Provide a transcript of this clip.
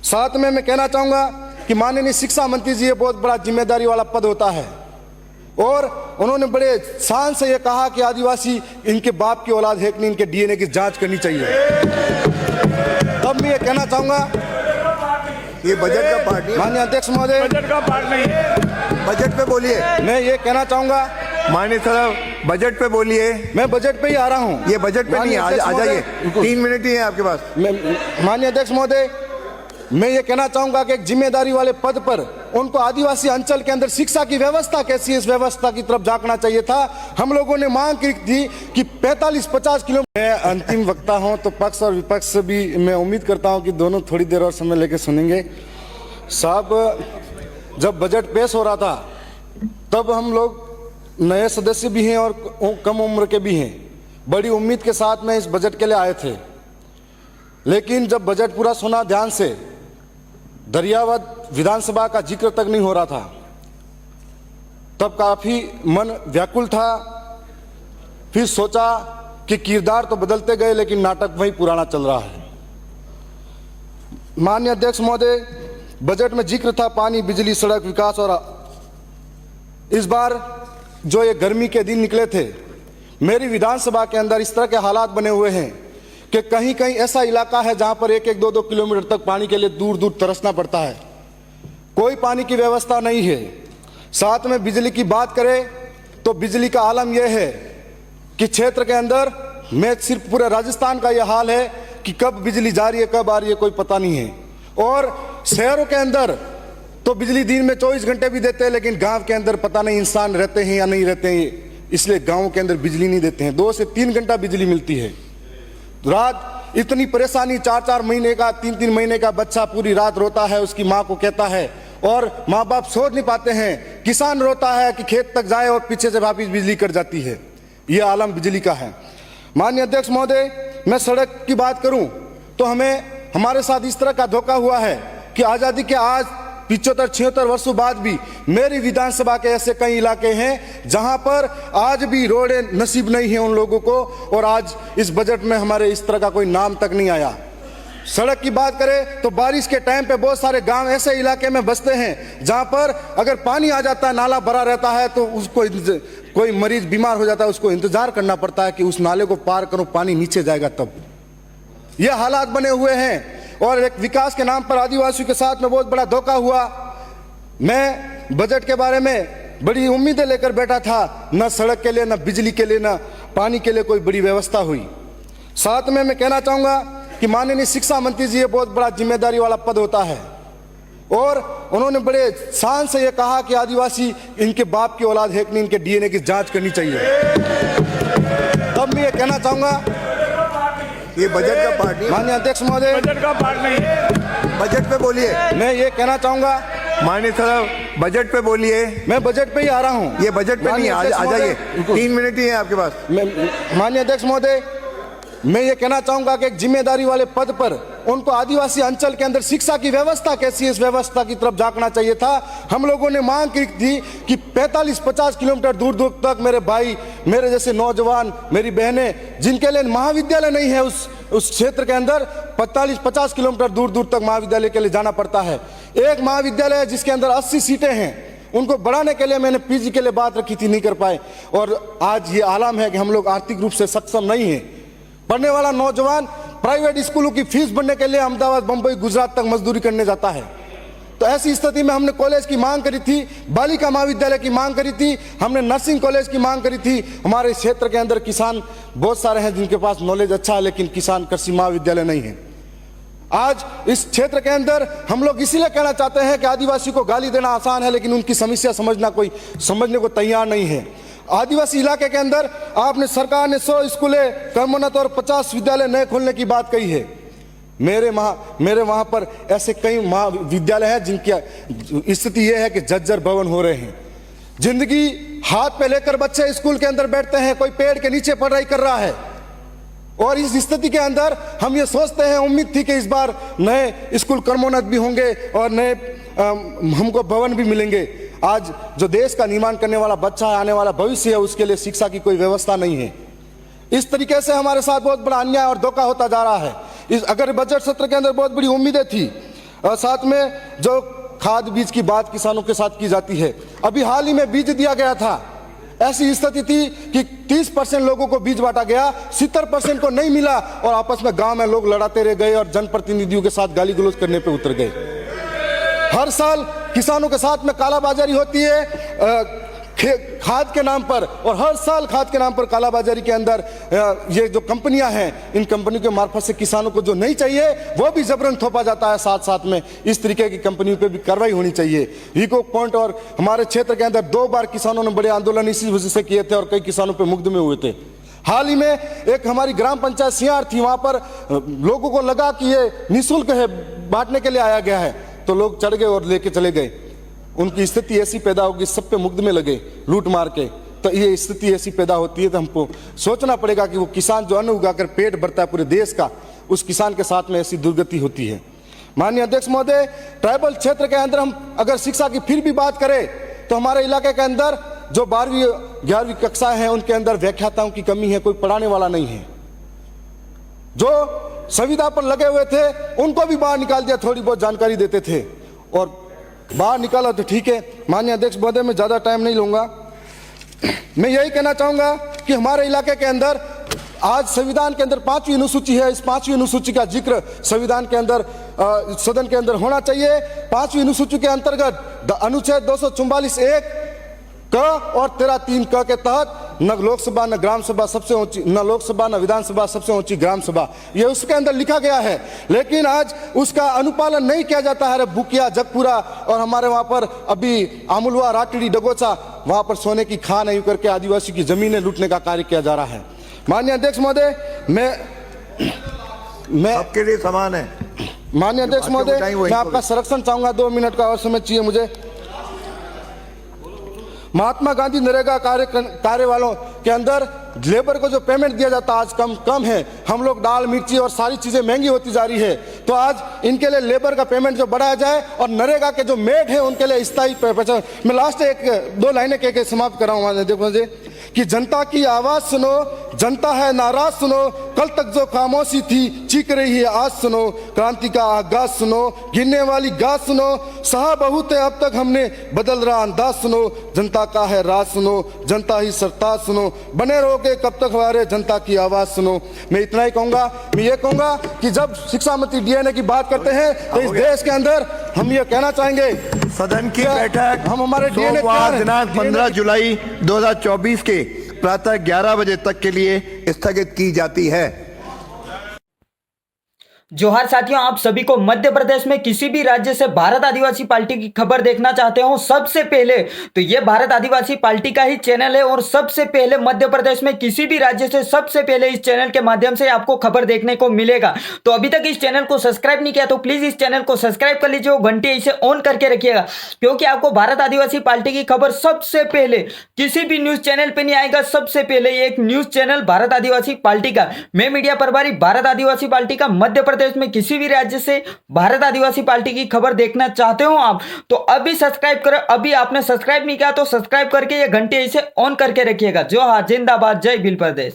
साथ में मैं कहना चाहूंगा कि माननीय शिक्षा मंत्री जी, ये बहुत बड़ा जिम्मेदारी वाला पद होता है और उन्होंने बड़े शान से ये कहा कि आदिवासी इनके बाप की औलाद है कि नहीं, इनके डीएनए की जांच करनी चाहिए। तब मैं ये कहना चाहूंगा, ये बजट का पार्ट नहीं, माननीय अध्यक्ष महोदय, बजट का पार्ट नहीं है। बजट पे बोलिए। मैं ये कहना चाहूंगा, माननीय साहब बजट पे बोलिए। मैं बजट पे ही आ रहा हूँ। ये बजट पे नहीं, आ जाइए, 3 मिनट ही है आपके पास। माननीय अध्यक्ष महोदय, मैं ये कहना चाहूंगा कि एक जिम्मेदारी वाले पद पर उनको आदिवासी अंचल के अंदर शिक्षा की व्यवस्था कैसी है, इस व्यवस्था की तरफ झांकना चाहिए था। हम लोगों ने मांग की थी कि 45-50 किलोमीटर। मैं अंतिम वक्ता हूं तो पक्ष और विपक्ष से भी मैं उम्मीद करता हूं कि दोनों थोड़ी देर और समय लेके सुनेंगे। साहब, जब बजट पेश हो रहा था तब हम लोग नए सदस्य भी हैं और कम उम्र के भी हैं, बड़ी उम्मीद के साथ में इस बजट के लिए आए थे। लेकिन जब बजट पूरा सुना ध्यान से, दरियावद विधानसभा का जिक्र तक नहीं हो रहा था, तब काफी मन व्याकुल था। फिर सोचा कि किरदार तो बदलते गए लेकिन नाटक वही पुराना चल रहा है। माननीय अध्यक्ष महोदय, बजट में जिक्र था पानी, बिजली, सड़क विकास, और इस बार जो ये गर्मी के दिन निकले थे, मेरी विधानसभा के अंदर इस तरह के हालात बने हुए हैं कि कहीं कहीं ऐसा इलाका है जहां पर 1-1, 2-2 किलोमीटर तक पानी के लिए दूर दूर तरसना पड़ता है। कोई पानी की व्यवस्था नहीं है। साथ में बिजली की बात करें तो बिजली का आलम यह है कि क्षेत्र के अंदर, मैं सिर्फ पूरे राजस्थान का यह हाल है कि कब बिजली जा रही है कब आ रही है कोई पता नहीं है। और शहरों के अंदर तो बिजली दिन में 24 घंटे भी देते हैं, लेकिन गांव के अंदर पता नहीं इंसान रहते हैं या नहीं रहते हैं, इसलिए गांव के अंदर बिजली नहीं देते हैं। 2 से 3 घंटा बिजली मिलती है। रात इतनी परेशानी, 4-4 महीने का, 3-3 महीने का बच्चा पूरी रात रोता है, उसकी माँ को कहता है, और माँ बाप सोच नहीं पाते हैं। किसान रोता है कि खेत तक जाए और पीछे से वापिस बिजली कट जाती है। यह आलम बिजली का है। माननीय अध्यक्ष महोदय, मैं सड़क की बात करूं तो हमारे साथ इस तरह का धोखा हुआ है कि आजादी के आज 75-76 वर्षों बाद भी मेरी विधानसभा के ऐसे कई इलाके हैं जहां पर आज भी रोडें नसीब नहीं है उन लोगों को, और आज इस बजट में हमारे इस तरह का कोई नाम तक नहीं आया। सड़क की बात करें तो बारिश के टाइम पे बहुत सारे गांव ऐसे इलाके में बसते हैं जहां पर अगर पानी आ जाता है, नाला भरा रहता है, तो उसको कोई मरीज बीमार हो जाता है, उसको इंतजार करना पड़ता है कि उस नाले को पार करो, पानी नीचे जाएगा तब। ये हालात बने हुए हैं और एक विकास के नाम पर आदिवासियों के साथ में बहुत बड़ा धोखा हुआ। मैं बजट के बारे में बड़ी उम्मीदें लेकर बैठा था, न सड़क के लिए, न बिजली के लिए, न पानी के लिए कोई बड़ी व्यवस्था हुई। साथ में मैं कहना चाहूंगा कि माननीय शिक्षा मंत्री जी, ये बहुत बड़ा जिम्मेदारी वाला पद होता है और उन्होंने बड़े शान से ये कहा कि आदिवासी इनके बाप की औलाद है कि नहीं, इनके डीएनए की जांच करनी चाहिए। तब मैं ये कहना चाहूंगा, ये बजट का पार्ट नहीं, माननीय अध्यक्ष महोदय, बजट का पार्ट नहीं है। बजट पे बोलिए। मैं ये कहना चाहूंगा, माननीय साहब बजट पे बोलिए। मैं बजट पे ही आ रहा हूँ। ये बजट पे नहीं, आ जाइए, 3 मिनट ही है आपके पास। माननीय अध्यक्ष महोदय, मैं ये कहना चाहूंगा कि एक जिम्मेदारी वाले पद पर उनको आदिवासी अंचल के अंदर शिक्षा की व्यवस्था कैसी है, इस व्यवस्था की तरफ झांकना चाहिए था। हम लोगों ने मांग की थी कि 45-50 किलोमीटर दूर दूर तक मेरे भाई, मेरे जैसे नौजवान, मेरी बहनें जिनके लिए महाविद्यालय नहीं है उस क्षेत्र के अंदर, 45-50 किलोमीटर दूर दूर तक महाविद्यालय के लिए जाना पड़ता है। एक महाविद्यालय है जिसके अंदर 80 सीटें हैं, उनको बढ़ाने के लिए मैंने पीजी के लिए बात रखी थी, नहीं कर पाए। और आज ये आलम है कि हम लोग आर्थिक रूप से सक्षम नहीं है। पढ़ने वाला नौजवान प्राइवेट स्कूलों की फीस भरने के लिए अहमदाबाद, बंबई, गुजरात तक मजदूरी करने जाता है। तो ऐसी स्थिति में हमने कॉलेज की मांग करी थी, बालिका महाविद्यालय की मांग करी थी, हमने नर्सिंग कॉलेज की मांग करी थी। हमारे क्षेत्र के अंदर किसान बहुत सारे हैं जिनके पास नॉलेज अच्छा है, लेकिन किसान कृषि महाविद्यालय नहीं है। आज इस क्षेत्र के अंदर हम लोग इसीलिए कहना चाहते हैं कि आदिवासी को गाली देना आसान है, लेकिन उनकी समस्या समझने को तैयार नहीं है। आदिवासी इलाके के अंदर आपने, सरकार ने 100 स्कूलें, कर्मोन्नत और 50 विद्यालय नए खोलने की बात कही है। मेरे वहां पर ऐसे कई महाविद्यालय हैं जिनकी स्थिति यह है कि जर्जर भवन हो रहे हैं। जिंदगी हाथ पे लेकर बच्चे स्कूल के अंदर बैठते हैं, कोई पेड़ के नीचे पढ़ाई कर रहा है। और इस स्थिति के अंदर हम ये सोचते हैं, उम्मीद थी कि इस बार नए स्कूल कर्मोन्नत भी होंगे और नए हमको भवन भी मिलेंगे। आज जो देश का निर्माण करने वाला बच्चा है, आने वाला भविष्य है, उसके लिए शिक्षा की कोई व्यवस्था नहीं है। इस तरीके से हमारे साथ बहुत बड़ा अन्याय और धोखा होता जा रहा है। अगर बजट सत्र के अंदर बहुत बड़ी उम्मीदें थी, और साथ में जो खाद बीज की बात किसानों के साथ की जाती है, अभी हाल ही में बीज दिया गया था, ऐसी स्थिति थी कि 30% लोगों को बीज बांटा गया, 70% को नहीं मिला और आपस में गांव में लोग लड़ाते रह गए और जनप्रतिनिधियों के साथ गाली गलौज करने पे उतर गए। हर साल किसानों के साथ में कालाबाजारी होती है खाद के नाम पर, और हर साल खाद के नाम पर कालाबाजारी के अंदर ये जो कंपनियां हैं, इन कंपनियों के मार्फत से किसानों को जो नहीं चाहिए वो भी जबरन थोपा जाता है। साथ साथ में इस तरीके की कंपनियों पे भी कार्रवाई होनी चाहिए। वीको पॉइंट और हमारे क्षेत्र के अंदर 2 बार किसानों ने बड़े आंदोलन इसी वजह से किए थे और कई किसानों पर मुकदमे हुए थे। हाल ही में एक हमारी ग्राम पंचायत सियार थी, वहां पर लोगों को लगा कि ये निःशुल्क है, बांटने के लिए आया गया है, तो लोग चढ़ गए और लेके चले गए। उनकी स्थिति ऐसी पैदा होगी, सब पे मुकदमे लगे लूट मार के। तो ये स्थिति ऐसी पैदा होती है तो हमको सोचना पड़ेगा कि वो किसान जो अन्न उगाकर पेट भरता है पूरे देश का, उस किसान के साथ में ऐसी दुर्गति होती है। माननीय अध्यक्ष महोदय, ट्राइबल क्षेत्र के अंदर हम अगर शिक्षा की फिर भी बात करें तो हमारे इलाके के अंदर जो 12वीं 11वीं कक्षा हैं उनके अंदर व्याख्याताओं की कमी है, कोई पढ़ाने वाला नहीं है। जो संविदा पर लगे हुए थे उनको भी बाहर निकाल दिया, थोड़ी बहुत जानकारी देते थे और बाहर निकाला तो ठीक है। माननीय अध्यक्ष महोदय, मैं ज़्यादा टाइम नहीं लूँगा। मैं यही कहना चाहूँगा कि हमारे इलाके के अंदर आज संविधान के अंदर 5वीं अनुसूची है, इस 5वीं अनुसूची का जिक्र संविधान के अंदर सदन के अंदर होना चाहिए। 5वीं अनुसूची के अंतर्गत अनुच्छेद 244(1) क और 13(3) क के तहत न लोकसभा न ग्राम सभा सबसे ऊंची, न लोकसभा न विधानसभा सबसे ऊंची ग्राम सभा, ये उसके अंदर लिखा गया है, लेकिन आज उसका अनुपालन नहीं किया जाता है। बुकिया, जगपुरा और हमारे वहां पर अभी आमुलवा, राटड़ी, डगोचा, वहां पर सोने की खान यूं करके आदिवासी की जमीनें लूटने का कार्य किया जा रहा है। माननीय अध्यक्ष महोदय, मैं आपके लिए समान है। माननीय अध्यक्ष महोदय, मैं आपका संरक्षण चाहूंगा, 2 मिनट का और समय चाहिए मुझे। महात्मा गांधी नरेगा कार्य वालों के अंदर लेबर को जो पेमेंट दिया जाता है आज कम है। हम लोग दाल, मिर्ची और सारी चीजें महंगी होती जा रही है, तो आज इनके लिए लेबर का पेमेंट जो बढ़ाया जाए और नरेगा के जो मेड है उनके लिए स्थायी पहचान। मैं लास्ट 1-2 लाइनें कह के समाप्त कर रहा हूँ। देखो मुझे कि जनता की आवाज सुनो, जनता है नाराज सुनो, कल तक जो खामोशी थी चीख रही है आज सुनो, क्रांति का आगाज सुनो, गिरने वाली गाज सुनो, सहा बहुत है अब तक हमने बदल रहा अंदाज सुनो, जनता का है राज सुनो, जनता ही सरताज सुनो, बने रहोगे कब तक हमारे जनता की आवाज सुनो। मैं इतना ही कहूंगा। मैं ये कहूंगा कि जब शिक्षा मंत्री डीएनए की बात करते हैं तो इस देश के अंदर हम ये कहना चाहेंगे, सदन की बैठक हम हमारे डीएनए दिनांक 15 जुलाई 2024 के प्रातः 11 बजे तक के लिए स्थगित की जाती है। जोहार साथियों, आप सभी को मध्य प्रदेश में किसी भी राज्य से भारत आदिवासी पार्टी की खबर देखना चाहते हो सबसे पहले तो ये भारत आदिवासी पार्टी का ही चैनल है और सबसे पहले मध्य प्रदेश में किसी भी राज्य से सबसे पहले इस चैनल के माध्यम से आपको खबर देखने को मिलेगा। तो अभी तक इस चैनल को सब्सक्राइब नहीं किया तो प्लीज इस चैनल को सब्सक्राइब कर लीजिए, घंटी इसे ऑन करके रखिएगा, क्योंकि आपको भारत आदिवासी पार्टी की खबर सबसे पहले किसी भी न्यूज चैनल पर नहीं आएगा। सबसे पहले एक न्यूज चैनल भारत आदिवासी पार्टी का, मैं मीडिया प्रभारी भारत आदिवासी पार्टी का, मध्य प्रदेश में किसी भी राज्य से भारत आदिवासी पार्टी की खबर देखना चाहते हो आप तो अभी सब्सक्राइब करो। अभी आपने सब्सक्राइब नहीं किया तो सब्सक्राइब करके ये घंटे इसे ऑन करके रखिएगा। जो हाँ, जिंदाबाद, जय भील प्रदेश।